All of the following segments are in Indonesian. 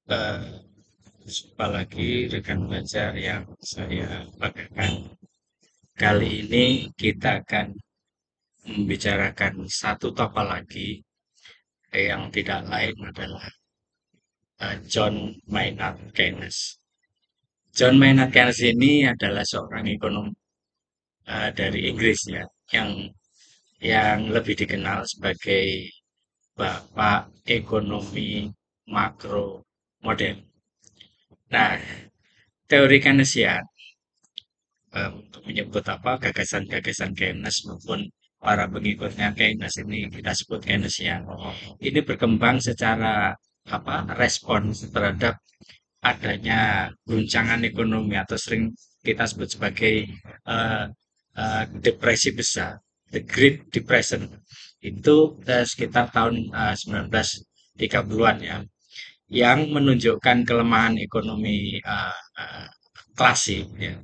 Eh, Jumpa lagi rekan belajar yang saya banggakan. Kali ini kita akan membicarakan satu topik lagi yang tidak lain adalah John Maynard Keynes. John Maynard Keynes ini adalah seorang ekonom dari Inggris ya, yang lebih dikenal sebagai Bapak Ekonomi Makro Modern. Nah, teori Keynesian untuk menyebut apa gagasan-gagasan Keynes maupun para pengikutnya Keynes ini kita sebut Keynesian. Ini berkembang secara apa respons terhadap adanya guncangan ekonomi atau sering kita sebut sebagai eh, depresi besar, the Great Depression. Itu sekitar tahun 1930-an ya, yang menunjukkan kelemahan ekonomi klasik ya,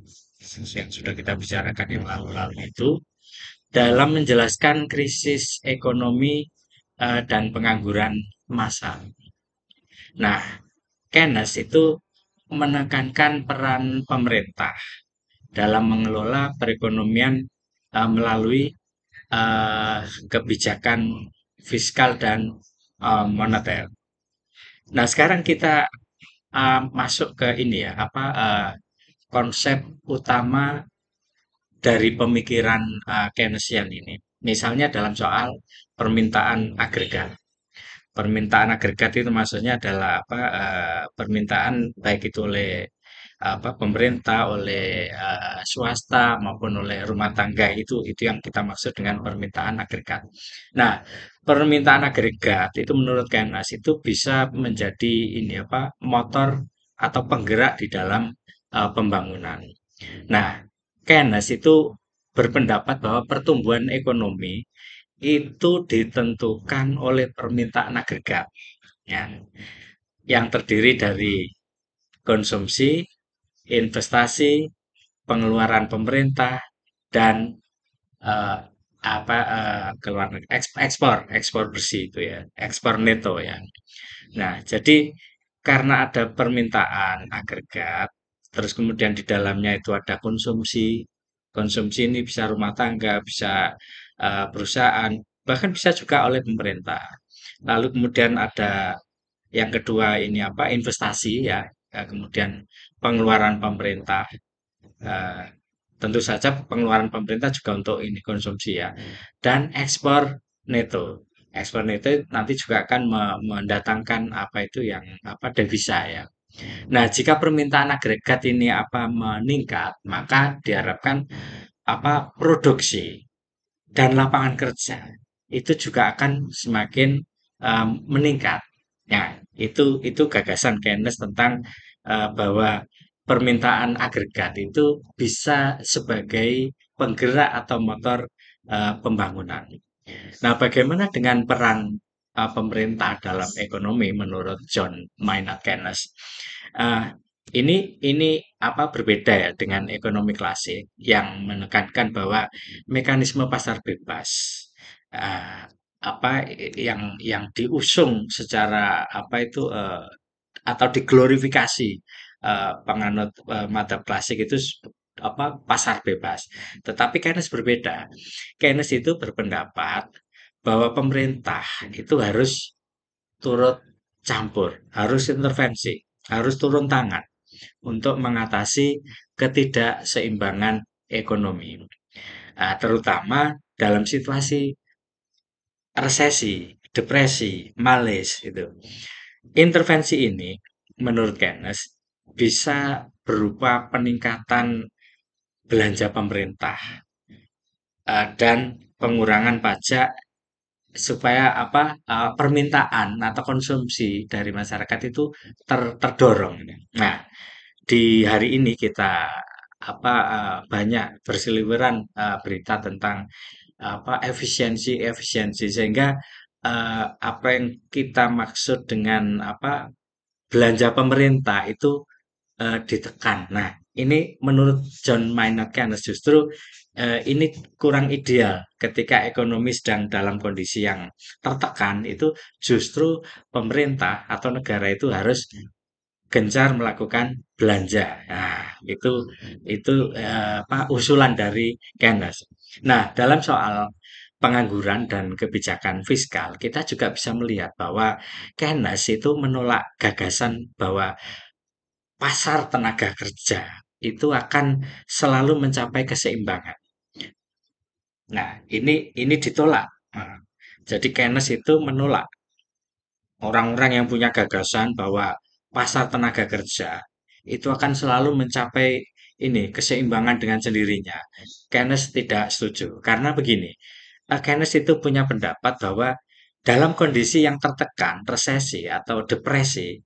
yang sudah kita bicarakan yang lalu-lalu itu dalam menjelaskan krisis ekonomi dan pengangguran massal. Nah, Keynes itu menekankan peran pemerintah dalam mengelola perekonomian melalui eh, kebijakan fiskal dan moneter. Nah, sekarang kita masuk ke ini ya, apa konsep utama dari pemikiran Keynesian ini. Misalnya dalam soal permintaan agregat. Permintaan agregat itu maksudnya adalah apa? Permintaan baik itu oleh apa pemerintah, oleh swasta maupun oleh rumah tangga itu yang kita maksud dengan permintaan agregat. Nah, permintaan agregat itu menurut Keynes itu bisa menjadi ini apa motor atau penggerak di dalam pembangunan. Nah, Keynes itu berpendapat bahwa pertumbuhan ekonomi itu ditentukan oleh permintaan agregat ya, yang terdiri dari konsumsi, investasi, pengeluaran pemerintah dan eh, keluar ekspor ekspor bersih itu ya, ekspor neto ya. Nah, jadi karena ada permintaan agregat, terus kemudian di dalamnya itu ada konsumsi. Konsumsi ini bisa rumah tangga, bisa perusahaan, bahkan bisa juga oleh pemerintah. Lalu kemudian ada yang kedua ini apa investasi ya, kemudian pengeluaran pemerintah. eh, Tentu saja pengeluaran pemerintah juga untuk ini konsumsi ya. Dan ekspor neto. Ekspor neto nanti juga akan mendatangkan apa itu yang apa devisa ya. Nah, jika permintaan agregat ini apa meningkat, maka diharapkan apa produksi dan lapangan kerja itu juga akan semakin meningkat. Nah, itu gagasan Keynes tentang bahwa permintaan agregat itu bisa sebagai penggerak atau motor pembangunan. Nah, bagaimana dengan peran pemerintah dalam ekonomi menurut John Maynard Keynes? Eh, ini apa berbeda ya dengan ekonomi klasik yang menekankan bahwa mekanisme pasar bebas eh, apa yang diusung secara apa itu atau diglorifikasi penganut madzhab klasik itu apa pasar bebas. Tetapi Keynes berbeda. Keynes itu berpendapat bahwa pemerintah itu harus turut campur, harus intervensi, harus turun tangan untuk mengatasi ketidakseimbangan ekonomi. Terutama dalam situasi resesi, depresi, malaise itu. Intervensi ini menurut Keynes bisa berupa peningkatan belanja pemerintah dan pengurangan pajak supaya apa permintaan atau konsumsi dari masyarakat itu terdorong. Nah, di hari ini kita apa banyak berseliweran berita tentang apa efisiensi sehingga apa yang kita maksud dengan apa belanja pemerintah itu ditekan. Nah, ini menurut John Maynard Keynes justru ini kurang ideal ketika ekonomi sedang dalam kondisi yang tertekan itu justru pemerintah atau negara itu harus gencar melakukan belanja. Nah, itu apa usulan dari Keynes. Nah, dalam soal pengangguran dan kebijakan fiskal, kita juga bisa melihat bahwa Keynes itu menolak gagasan bahwa pasar tenaga kerja itu akan selalu mencapai keseimbangan. Nah, ini ditolak. Nah, jadi Keynes itu menolak orang-orang yang punya gagasan bahwa pasar tenaga kerja itu akan selalu mencapai ini keseimbangan dengan sendirinya. Keynes tidak setuju karena begini, Keynes itu punya pendapat bahwa dalam kondisi yang tertekan, resesi atau depresi,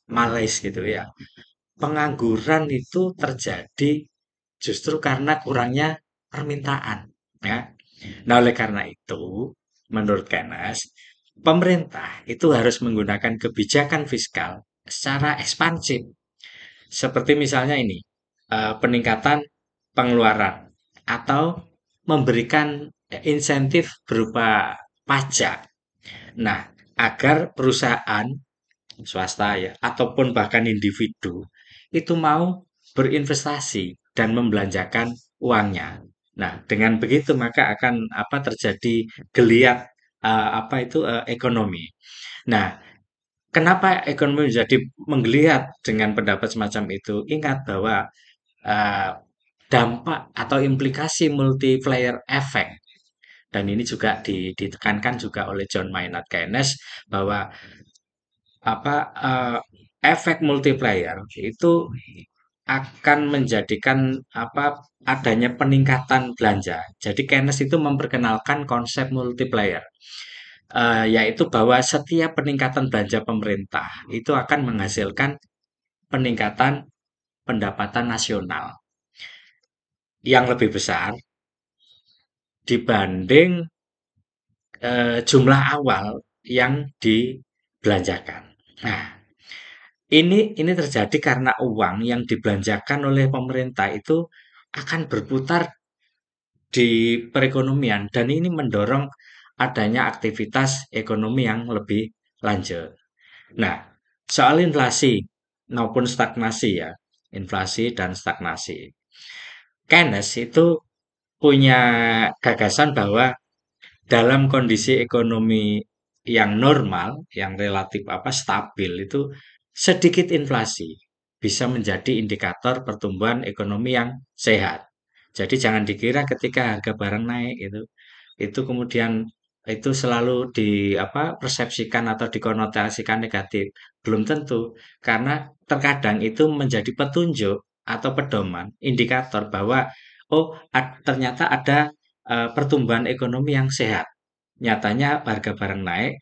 malaise gitu ya, pengangguran itu terjadi justru karena kurangnya permintaan, ya. Nah, oleh karena itu, menurut Keynes, pemerintah itu harus menggunakan kebijakan fiskal secara ekspansif. Seperti misalnya ini, peningkatan pengeluaran atau memberikan insentif berupa pajak. Nah, agar perusahaan swasta ya ataupun bahkan individu itu mau berinvestasi dan membelanjakan uangnya. Nah, dengan begitu maka akan apa terjadi geliat apa itu ekonomi. Nah, kenapa ekonomi menjadi menggeliat dengan pendapat semacam itu? Ingat bahwa eh, dampak atau implikasi multiplier effect dan ini juga ditekankan juga oleh John Maynard Keynes bahwa apa efek multiplier itu akan menjadikan apa adanya peningkatan belanja. Jadi Keynes itu memperkenalkan konsep multiplier, yaitu bahwa setiap peningkatan belanja pemerintah itu akan menghasilkan peningkatan pendapatan nasional yang lebih besar dibanding jumlah awal yang dibelanjakan. Nah, ini terjadi karena uang yang dibelanjakan oleh pemerintah itu akan berputar di perekonomian dan ini mendorong adanya aktivitas ekonomi yang lebih lanjut. Nah, soal inflasi maupun stagnasi ya, inflasi dan stagnasi. Keynes itu punya gagasan bahwa dalam kondisi ekonomi yang normal, yang relatif apa stabil itu sedikit inflasi bisa menjadi indikator pertumbuhan ekonomi yang sehat. Jadi jangan dikira ketika harga barang naik itu kemudian itu selalu di apa persepsikan atau dikonotasikan negatif. Belum tentu karena terkadang itu menjadi petunjuk atau pedoman indikator bahwa oh ternyata ada pertumbuhan ekonomi yang sehat. Nyatanya harga barang naik,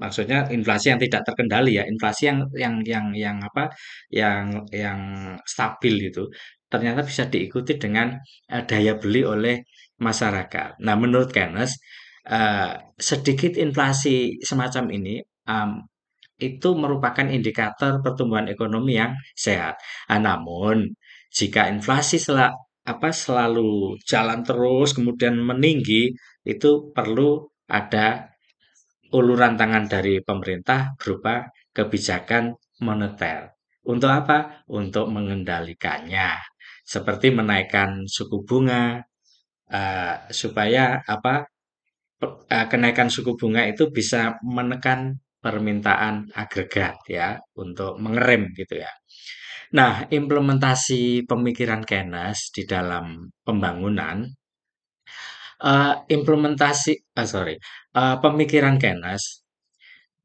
maksudnya inflasi yang tidak terkendali ya, inflasi yang apa, yang stabil gitu, ternyata bisa diikuti dengan daya beli oleh masyarakat. Nah, menurut Keynes, eee, sedikit inflasi semacam ini, itu merupakan indikator pertumbuhan ekonomi yang sehat. Namun jika inflasi selalu jalan terus kemudian meninggi, itu perlu ada uluran tangan dari pemerintah berupa kebijakan moneter. Untuk apa? Untuk mengendalikannya. Seperti menaikkan suku bunga supaya apa kenaikan suku bunga itu bisa menekan permintaan agregat ya untuk mengerem gitu ya. Nah, implementasi pemikiran Keynes di dalam pembangunan implementasi sorry, pemikiran Keynes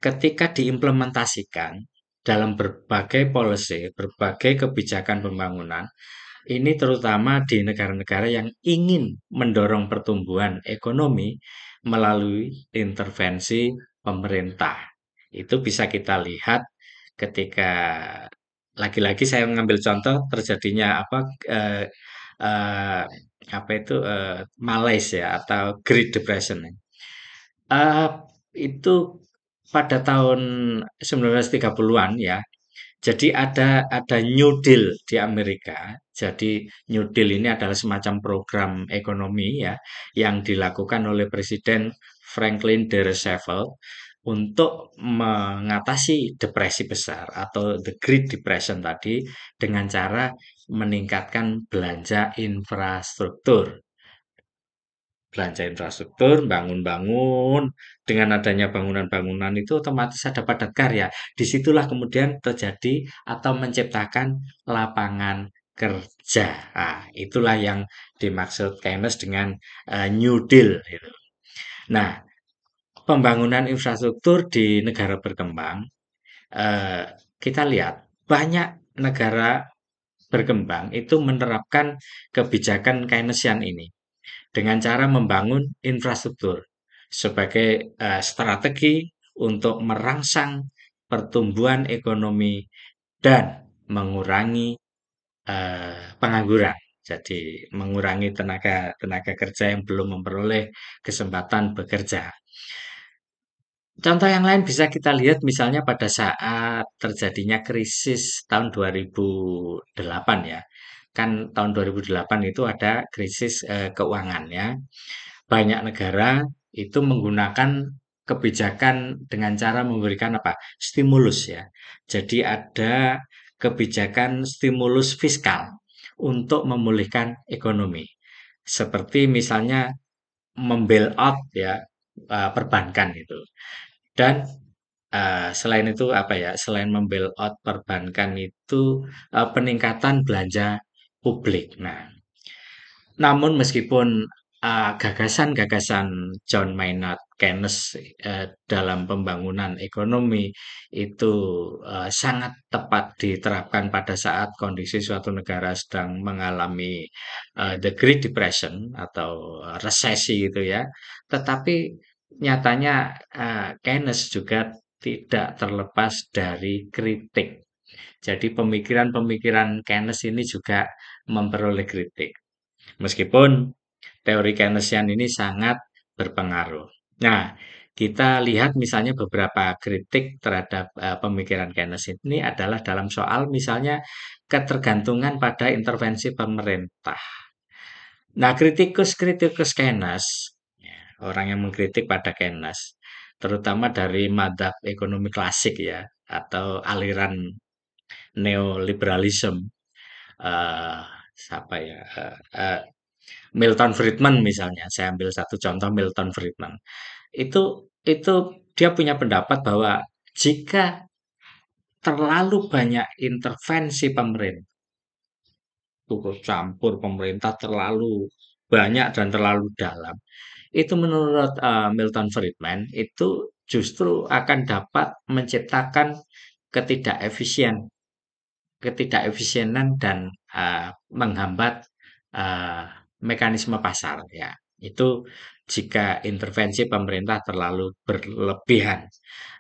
ketika diimplementasikan dalam berbagai policy, berbagai kebijakan pembangunan, ini terutama di negara-negara yang ingin mendorong pertumbuhan ekonomi melalui intervensi pemerintah. Itu bisa kita lihat ketika lagi-lagi saya mengambil contoh terjadinya eh, eh, apa itu malaise ya atau Great Depression. Eh, itu pada tahun 1930-an ya. Jadi ada New Deal di Amerika. Jadi New Deal ini adalah semacam program ekonomi ya yang dilakukan oleh Presiden Franklin D. Roosevelt. untuk mengatasi depresi besar atau the Great Depression tadi dengan cara meningkatkan belanja infrastruktur. Belanja infrastruktur, bangun-bangun, dengan adanya bangunan-bangunan itu otomatis ada padat karya. Disitulah kemudian terjadi atau menciptakan lapangan kerja. Nah, itulah yang dimaksud Keynes dengan New Deal. Gitu. Nah, pembangunan infrastruktur di negara berkembang, eh, kita lihat banyak negara berkembang itu menerapkan kebijakan Keynesian ini dengan cara membangun infrastruktur sebagai strategi untuk merangsang pertumbuhan ekonomi dan mengurangi pengangguran. Jadi mengurangi tenaga tenaga kerja yang belum memperoleh kesempatan bekerja. Contoh yang lain bisa kita lihat misalnya pada saat terjadinya krisis tahun 2008 ya. Kan tahun 2008 itu ada krisis keuangan ya. Banyak negara itu menggunakan kebijakan dengan cara memberikan apa? Stimulus ya. Jadi ada kebijakan stimulus fiskal untuk memulihkan ekonomi. Seperti misalnya membail out ya perbankan itu. Dan selain itu apa ya? Selain membail out perbankan itu peningkatan belanja publik. Nah, namun meskipun gagasan-gagasan John Maynard Keynes dalam pembangunan ekonomi itu sangat tepat diterapkan pada saat kondisi suatu negara sedang mengalami the Great Depression atau resesi gitu ya. Tetapi nyatanya Keynes juga tidak terlepas dari kritik. Jadi pemikiran-pemikiran Keynes ini juga memperoleh kritik. Meskipun teori Keynesian ini sangat berpengaruh. Nah, kita lihat misalnya beberapa kritik terhadap pemikiran Keynes ini adalah dalam soal misalnya ketergantungan pada intervensi pemerintah. Nah, kritikus-kritikus Keynes, ya, orang yang mengkritik pada Keynes, terutama dari madhab ekonomi klasik ya, atau aliran neoliberalisme, eh, siapa ya, Milton Friedman misalnya, saya ambil satu contoh Milton Friedman. Itu dia punya pendapat bahwa jika terlalu banyak intervensi pemerintah, turut campur pemerintah terlalu banyak dan terlalu dalam, itu menurut Milton Friedman itu justru akan dapat menciptakan ketidakefisien ketidakefisienan dan menghambat uh, mekanisme pasar ya. Itu jika intervensi pemerintah terlalu berlebihan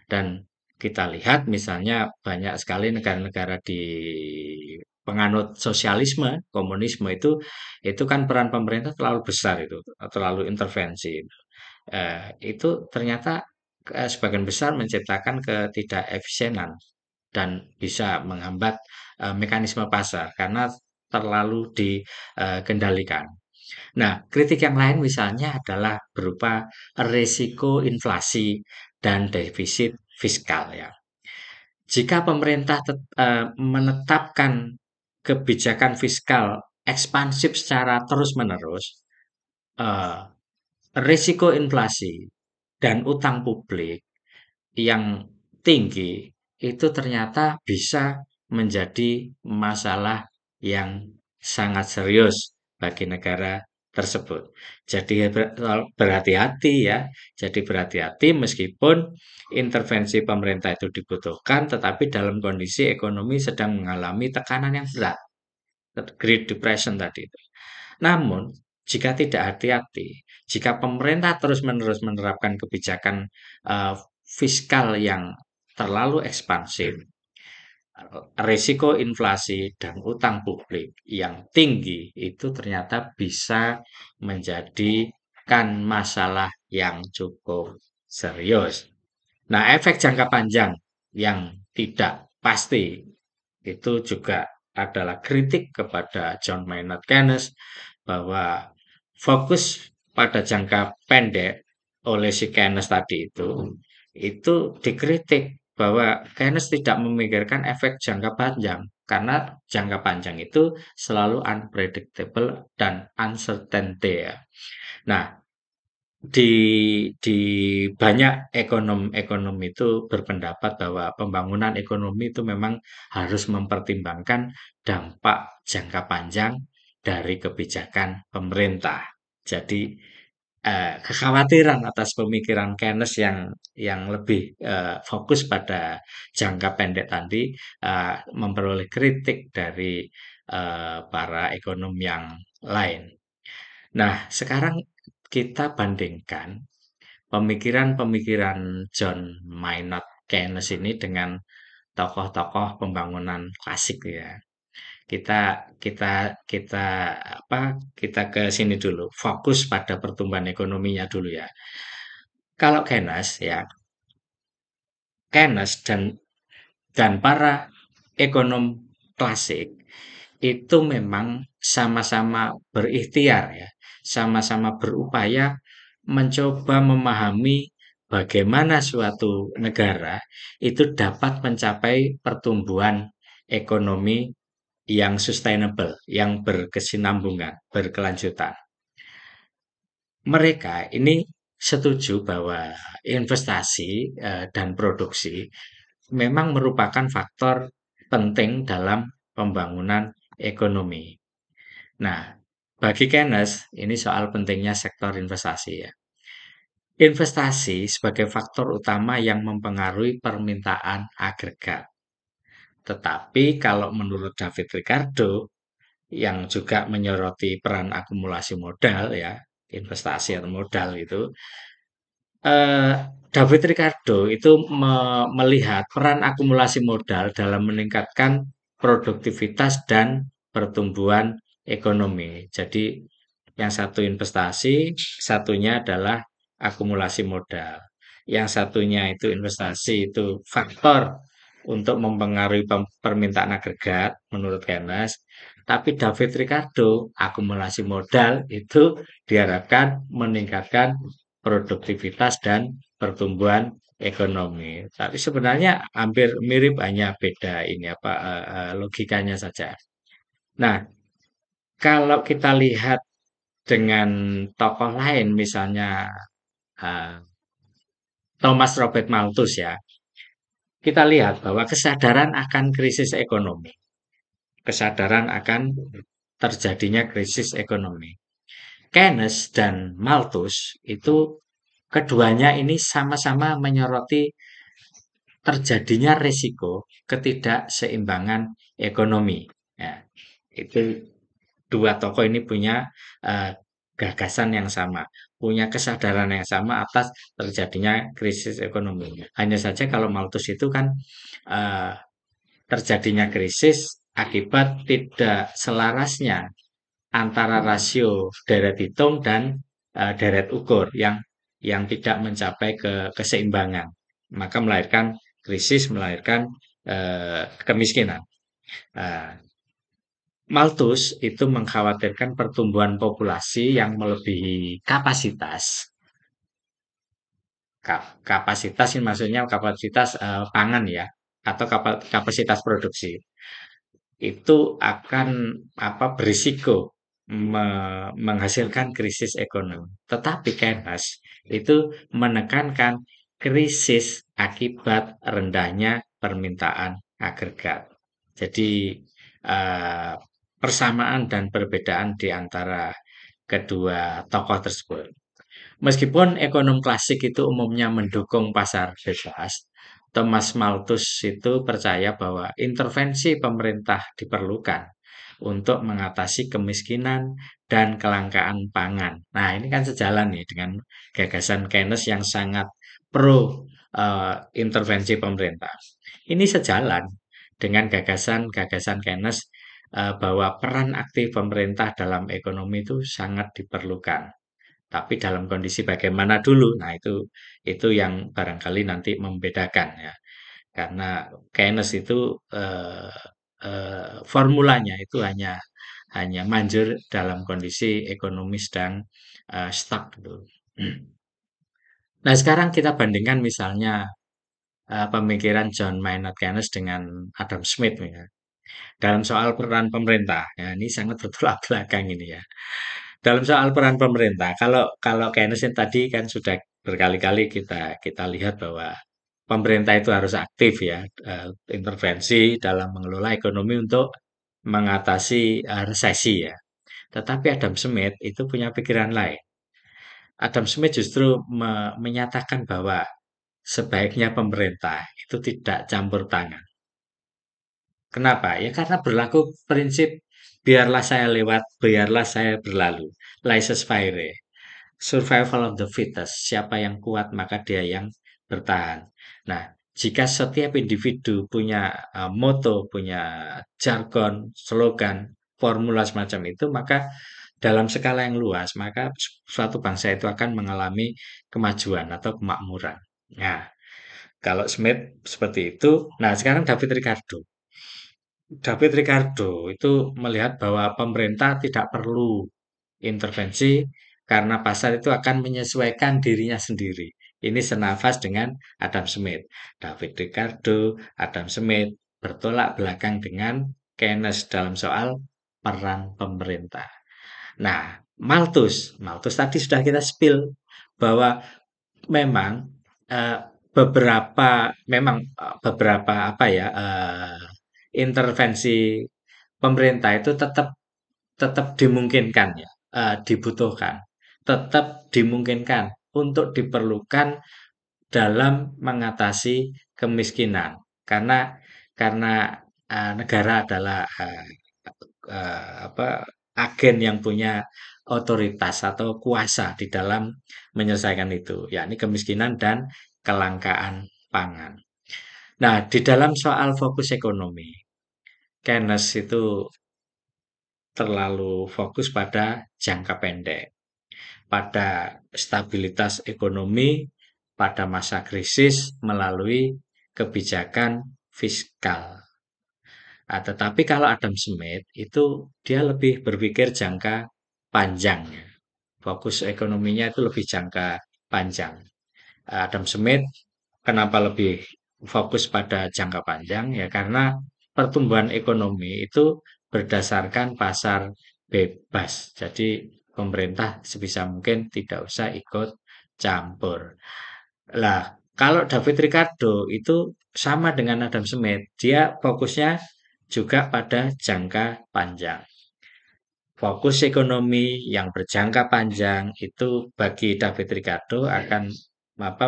dan kita lihat misalnya banyak sekali negara-negara di penganut sosialisme, komunisme itu kan peran pemerintah terlalu besar itu, terlalu intervensi. Itu ternyata sebagian besar menciptakan ketidakefisienan dan bisa menghambat mekanisme pasar karena terlalu dikendalikan. Nah, kritik yang lain misalnya adalah berupa risiko inflasi dan defisit fiskal ya. Jika pemerintah menetapkan kebijakan fiskal ekspansif secara terus-menerus, eh, risiko inflasi dan utang publik yang tinggi itu ternyata bisa menjadi masalah yang sangat serius bagi negara tersebut. Jadi berhati-hati ya. Jadi berhati-hati meskipun intervensi pemerintah itu dibutuhkan, tetapi dalam kondisi ekonomi sedang mengalami tekanan yang berat. Great Depression tadi itu. Namun, jika tidak hati-hati, jika pemerintah terus-menerus menerapkan kebijakan fiskal yang terlalu ekspansif, risiko inflasi dan utang publik yang tinggi itu ternyata bisa menjadikan masalah yang cukup serius. Nah, efek jangka panjang yang tidak pasti itu juga adalah kritik kepada John Maynard Keynes bahwa fokus pada jangka pendek oleh si Keynes tadi itu itu dikritik bahwa Keynes tidak memikirkan efek jangka panjang karena jangka panjang itu selalu unpredictable dan uncertainty ya. Nah, di di banyak ekonom-ekonom itu berpendapat bahwa pembangunan ekonomi itu memang harus mempertimbangkan dampak jangka panjang dari kebijakan pemerintah. Jadi kekhawatiran atas pemikiran Keynes yang lebih fokus pada jangka pendek tadi memperoleh kritik dari para ekonom yang lain. Nah, sekarang kita bandingkan pemikiran-pemikiran John Maynard Keynes ini dengan tokoh-tokoh pembangunan klasik ya. Kita kita kita apa? Kita ke sini dulu, fokus pada pertumbuhan ekonominya dulu ya. Kalau Keynes dan para ekonom klasik itu memang sama-sama berikhtiar ya, sama-sama berupaya mencoba memahami bagaimana suatu negara itu dapat mencapai pertumbuhan ekonomi yang sustainable, yang berkesinambungan, berkelanjutan. Mereka ini setuju bahwa investasi dan produksi memang merupakan faktor penting dalam pembangunan ekonomi. Nah, bagi Keynes, ini soal pentingnya sektor investasi ya. Investasi sebagai faktor utama yang mempengaruhi permintaan agregat. Tetapi kalau menurut David Ricardo, yang juga menyoroti peran akumulasi modal ya, investasi atau modal itu, eh, David Ricardo itu melihat peran akumulasi modal dalam meningkatkan produktivitas dan pertumbuhan ekonomi. Jadi yang satu investasi, satunya adalah akumulasi modal. Yang satunya itu investasi itu faktor untuk mempengaruhi permintaan agregat menurut Keynes. Tapi David Ricardo, akumulasi modal itu diharapkan meningkatkan produktivitas dan pertumbuhan ekonomi. Tapi sebenarnya hampir mirip, hanya beda ini apa logikanya saja. Nah, kalau kita lihat dengan tokoh lain misalnya eh, Thomas Robert Malthus ya, kita lihat bahwa kesadaran akan krisis ekonomi, kesadaran akan terjadinya krisis ekonomi. Keynes dan Malthus itu keduanya ini sama-sama menyoroti terjadinya risiko ketidakseimbangan ekonomi. Ya, itu dua tokoh ini punya eh, gagasan yang sama, punya kesadaran yang sama atas terjadinya krisis ekonomi. Hanya saja kalau Malthus itu kan eh, terjadinya krisis akibat tidak selarasnya antara rasio deret hitung dan deret ukur yang tidak mencapai keseimbangan, maka melahirkan krisis, melahirkan kemiskinan. Uh, Malthus itu mengkhawatirkan pertumbuhan populasi yang melebihi kapasitas. Kapasitas ini maksudnya kapasitas pangan ya, atau kapasitas produksi. Itu akan berisiko menghasilkan krisis ekonomi. Tetapi Keynes itu menekankan krisis akibat rendahnya permintaan agregat. Jadi eh, persamaan dan perbedaan di antara kedua tokoh tersebut. Meskipun ekonom klasik itu umumnya mendukung pasar bebas, Thomas Malthus itu percaya bahwa intervensi pemerintah diperlukan untuk mengatasi kemiskinan dan kelangkaan pangan. Nah, ini kan sejalan nih dengan gagasan Keynes yang sangat pro intervensi pemerintah. Ini sejalan dengan gagasan-gagasan Keynes bahwa peran aktif pemerintah dalam ekonomi itu sangat diperlukan. Tapi dalam kondisi bagaimana dulu? Nah, itu yang barangkali nanti membedakan ya. Karena Keynes itu formulanya itu hanya hanya manjur dalam kondisi ekonomi sedang stuck gitu. Nah, sekarang kita bandingkan misalnya pemikiran John Maynard Keynes dengan Adam Smith ya. Dalam soal peran pemerintah, ya ini sangat bertolak belakang ini ya. Dalam soal peran pemerintah, kalau kalau Keynes yang tadi kan sudah berkali-kali kita kita lihat bahwa pemerintah itu harus aktif ya, intervensi dalam mengelola ekonomi untuk mengatasi resesi ya. Tetapi Adam Smith itu punya pikiran lain. Adam Smith justru menyatakan bahwa sebaiknya pemerintah itu tidak campur tangan. Kenapa? Ya karena berlaku prinsip biarlah saya lewat, biarlah saya berlalu. Laissez-faire. Survival of the fittest. Siapa yang kuat maka dia yang bertahan. Nah, jika setiap individu punya moto, punya jargon, slogan, formula semacam itu, maka dalam skala yang luas, maka suatu bangsa itu akan mengalami kemajuan atau kemakmuran. Nah, kalau Smith seperti itu, nah sekarang David Ricardo. David Ricardo itu melihat bahwa pemerintah tidak perlu intervensi karena pasar itu akan menyesuaikan dirinya sendiri. Ini senafas dengan Adam Smith. David Ricardo, Adam Smith bertolak belakang dengan Keynes dalam soal peran pemerintah. Nah, Malthus tadi sudah kita spill bahwa memang eh, beberapa apa ya intervensi pemerintah itu tetap tetap dimungkinkan ya, dibutuhkan, tetap dimungkinkan untuk diperlukan dalam mengatasi kemiskinan. Karena negara adalah apa agen yang punya otoritas atau kuasa di dalam menyelesaikan itu, yakni kemiskinan dan kelangkaan pangan. Nah, di dalam soal fokus ekonomi, Keynes itu terlalu fokus pada jangka pendek, pada stabilitas ekonomi, pada masa krisis melalui kebijakan fiskal. Tetapi kalau Adam Smith itu dia lebih berpikir jangka panjang. Fokus ekonominya itu lebih jangka panjang. Adam Smith kenapa lebih fokus pada jangka panjang? Ya karena pertumbuhan ekonomi itu berdasarkan pasar bebas. Jadi pemerintah sebisa mungkin tidak usah ikut campur. Lah, kalau David Ricardo itu sama dengan Adam Smith, dia fokusnya juga pada jangka panjang. Fokus ekonomi yang berjangka panjang itu bagi David Ricardo akan apa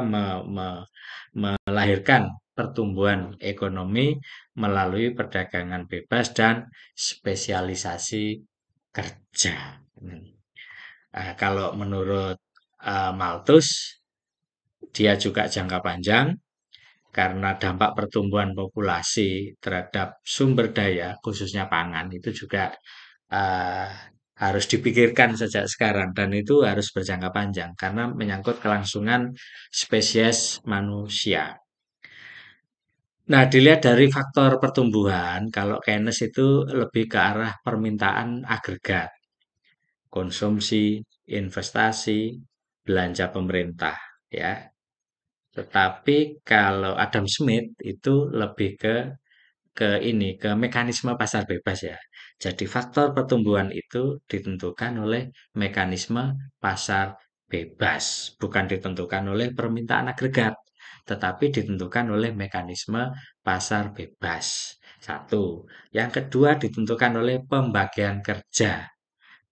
melahirkan pertumbuhan ekonomi melalui perdagangan bebas dan spesialisasi kerja. Kalau menurut Malthus, dia juga jangka panjang karena dampak pertumbuhan populasi terhadap sumber daya, khususnya pangan, itu juga eh, harus dipikirkan sejak sekarang dan itu harus berjangka panjang karena menyangkut kelangsungan spesies manusia. Nah, dilihat dari faktor pertumbuhan, kalau Keynes itu lebih ke arah permintaan agregat, konsumsi, investasi, belanja pemerintah, ya. Tetapi kalau Adam Smith itu lebih ke mekanisme pasar bebas ya. Jadi faktor pertumbuhan itu ditentukan oleh mekanisme pasar bebas, bukan ditentukan oleh permintaan agregat, tetapi ditentukan oleh mekanisme pasar bebas. Satu. Yang kedua ditentukan oleh pembagian kerja.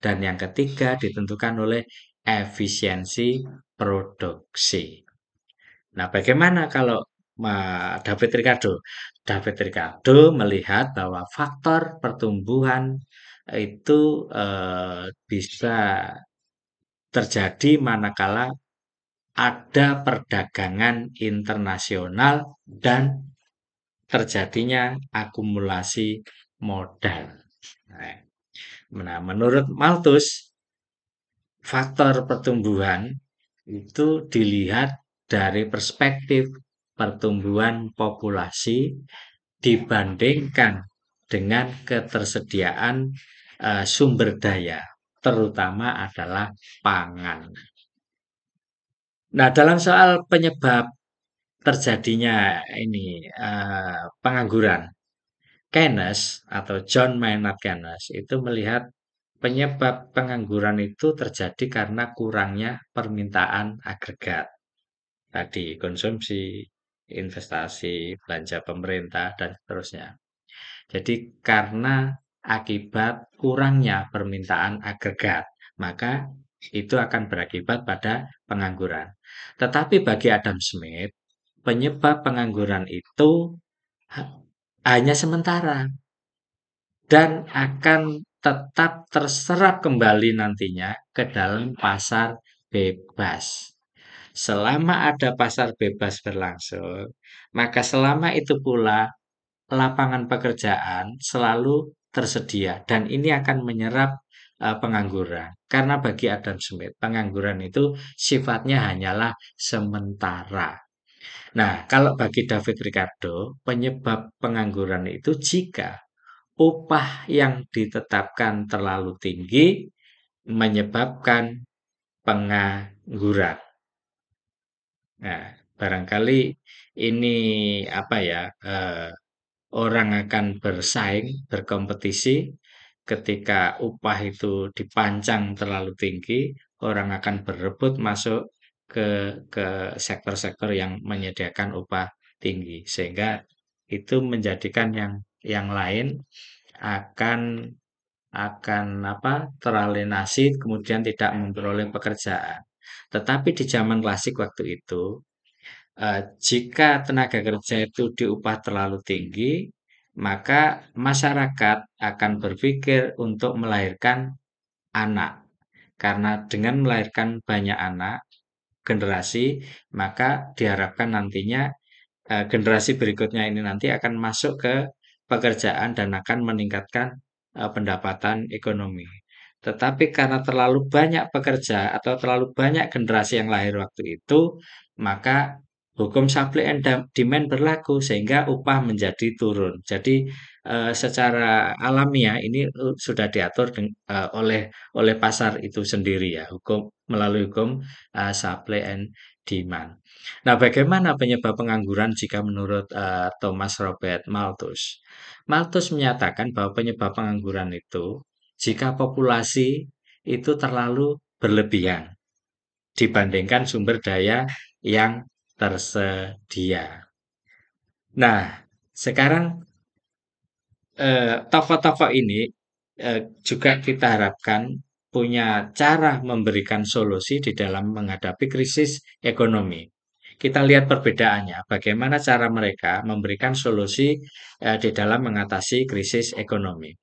Dan yang ketiga ditentukan oleh efisiensi produksi. Nah, bagaimana kalau David Ricardo? David Ricardo melihat bahwa faktor pertumbuhan itu bisa terjadi manakala ada perdagangan internasional dan terjadinya akumulasi modal. Nah, menurut Malthus, faktor pertumbuhan itu dilihat dari perspektif pertumbuhan populasi dibandingkan dengan ketersediaan sumber daya, terutama adalah pangan. Nah, dalam soal penyebab terjadinya ini pengangguran, Keynes atau John Maynard Keynes itu melihat penyebab pengangguran itu terjadi karena kurangnya permintaan agregat. Tadi konsumsi, investasi, belanja pemerintah, dan seterusnya. Jadi karena akibat kurangnya permintaan agregat, maka itu akan berakibat pada pengangguran. Tetapi bagi Adam Smith, penyebab pengangguran itu hanya sementara dan akan tetap terserap kembali nantinya ke dalam pasar bebas. Selama ada pasar bebas berlangsung, maka selama itu pula lapangan pekerjaan selalu tersedia dan ini akan menyerap pengangguran. Karena bagi Adam Smith, pengangguran itu sifatnya hanyalah sementara. Nah, kalau bagi David Ricardo, penyebab pengangguran itu jika upah yang ditetapkan terlalu tinggi menyebabkan pengangguran. Nah, barangkali ini apa ya? Orang akan bersaing, berkompetisi ketika upah itu dipancang terlalu tinggi, orang akan berebut masuk ke ke sektor-sektor yang menyediakan upah tinggi, sehingga itu menjadikan yang lain akan akan apa teralienasi kemudian tidak memperoleh pekerjaan. Tetapi di zaman klasik waktu itu jika tenaga kerja itu diupah terlalu tinggi, maka masyarakat akan berpikir untuk melahirkan anak. Karena dengan melahirkan banyak anak, generasi, maka diharapkan nantinya generasi berikutnya ini nanti akan masuk ke pekerjaan dan akan meningkatkan pendapatan ekonomi. Tetapi karena terlalu banyak pekerja atau terlalu banyak generasi yang lahir waktu itu, maka hukum supply and demand berlaku sehingga upah menjadi turun. Jadi secara alamiah ini sudah diatur oleh pasar itu sendiri ya, hukum melalui hukum supply and demand. Nah, bagaimana penyebab pengangguran jika menurut Thomas Robert Malthus? Malthus menyatakan bahwa penyebab pengangguran itu jika populasi itu terlalu berlebihan dibandingkan sumber daya yang tersedia. Nah, sekarang tokoh-tokoh ini juga kita harapkan punya cara memberikan solusi di dalam menghadapi krisis ekonomi. Kita lihat perbedaannya, bagaimana cara mereka memberikan solusi di dalam mengatasi krisis ekonomi.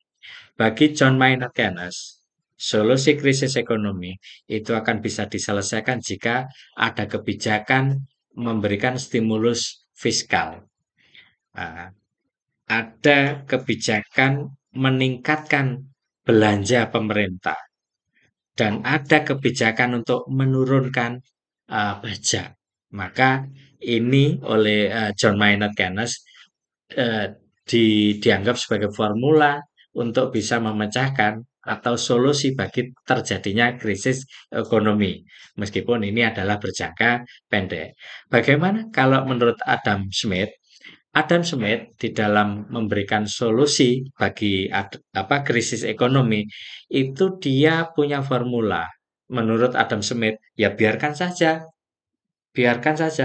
Bagi John Maynard Keynes, solusi krisis ekonomi itu akan bisa diselesaikan jika ada kebijakan memberikan stimulus fiskal. Nah, ada kebijakan meningkatkan belanja pemerintah dan ada kebijakan untuk menurunkan pajak. Maka ini oleh John Maynard Keynes eh, dianggap sebagai formula untuk bisa memecahkan atau solusi bagi terjadinya krisis ekonomi. Meskipun ini adalah berjangka pendek. Bagaimana kalau menurut Adam Smith? Adam Smith di dalam memberikan solusi bagi krisis ekonomi itu dia punya formula. Menurut Adam Smith, ya biarkan saja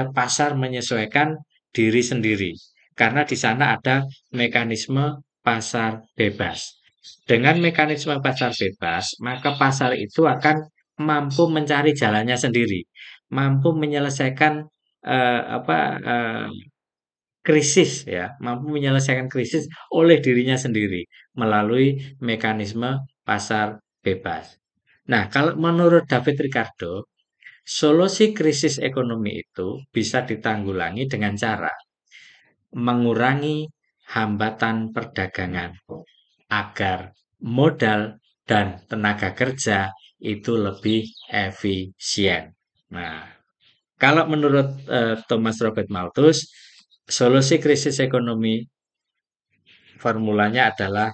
pasar menyesuaikan diri sendiri. Karena di sana ada mekanisme pasar bebas. Dengan mekanisme pasar bebas, maka pasar itu akan mampu mencari jalannya sendiri, mampu menyelesaikan eh, krisis ya, mampu menyelesaikan krisis oleh dirinya sendiri melalui mekanisme pasar bebas. Nah, kalau menurut David Ricardo, solusi krisis ekonomi itu bisa ditanggulangi dengan cara mengurangi hambatan perdagangan agar modal dan tenaga kerja itu lebih efisien. Nah, kalau menurut Thomas Robert Malthus, solusi krisis ekonomi formulanya adalah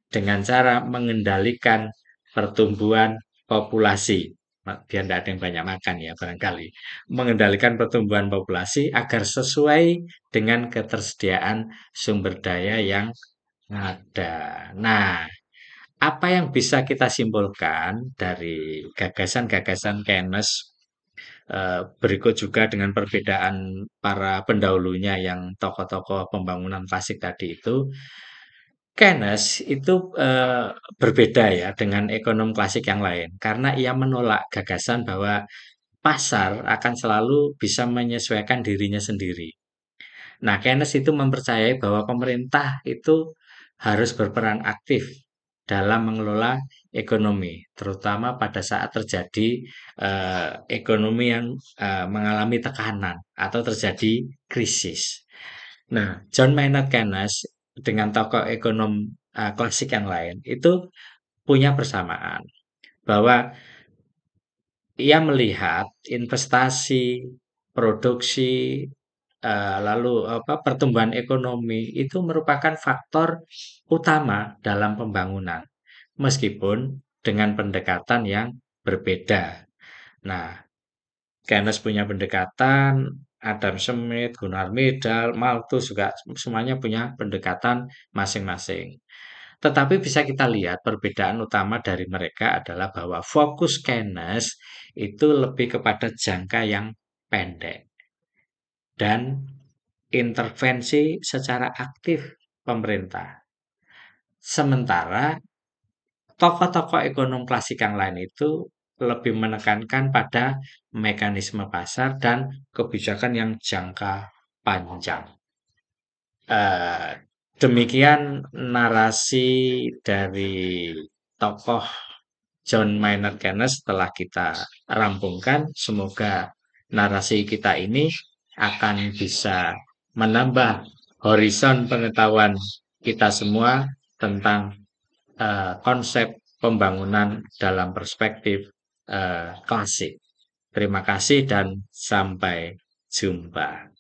dengan cara mengendalikan pertumbuhan populasi. biar tidak ada yang banyak makan ya barangkali. Mengendalikan pertumbuhan populasi agar sesuai dengan ketersediaan sumber daya yang ada. Nah, apa yang bisa kita simpulkan dari gagasan-gagasan Keynes berikut juga dengan perbedaan para pendahulunya yang tokoh-tokoh pembangunan klasik tadi itu, Keynes itu berbeda ya dengan ekonom klasik yang lain karena ia menolak gagasan bahwa pasar akan selalu bisa menyesuaikan dirinya sendiri. Nah, Keynes itu mempercayai bahwa pemerintah itu harus berperan aktif dalam mengelola ekonomi, terutama pada saat terjadi ekonomi yang mengalami tekanan atau terjadi krisis. Nah, John Maynard Keynes dengan tokoh ekonom klasik yang lain itu punya persamaan bahwa ia melihat investasi, produksi, lalu pertumbuhan ekonomi itu merupakan faktor utama dalam pembangunan, meskipun dengan pendekatan yang berbeda. Nah, Keynes punya pendekatan, Adam Smith, Gunnar Myrdal, Malthus juga semuanya punya pendekatan masing-masing. Tetapi bisa kita lihat perbedaan utama dari mereka adalah bahwa fokus Keynes itu lebih kepada jangka yang pendek dan intervensi secara aktif pemerintah. Sementara tokoh-tokoh ekonom klasik yang lain itu lebih menekankan pada mekanisme pasar dan kebijakan yang jangka panjang. Eh, Demikian narasi dari tokoh John Maynard Keynes telah kita rampungkan. Semoga narasi kita ini akan bisa menambah horizon pengetahuan kita semua tentang konsep pembangunan dalam perspektif klasik. Terima kasih dan sampai jumpa.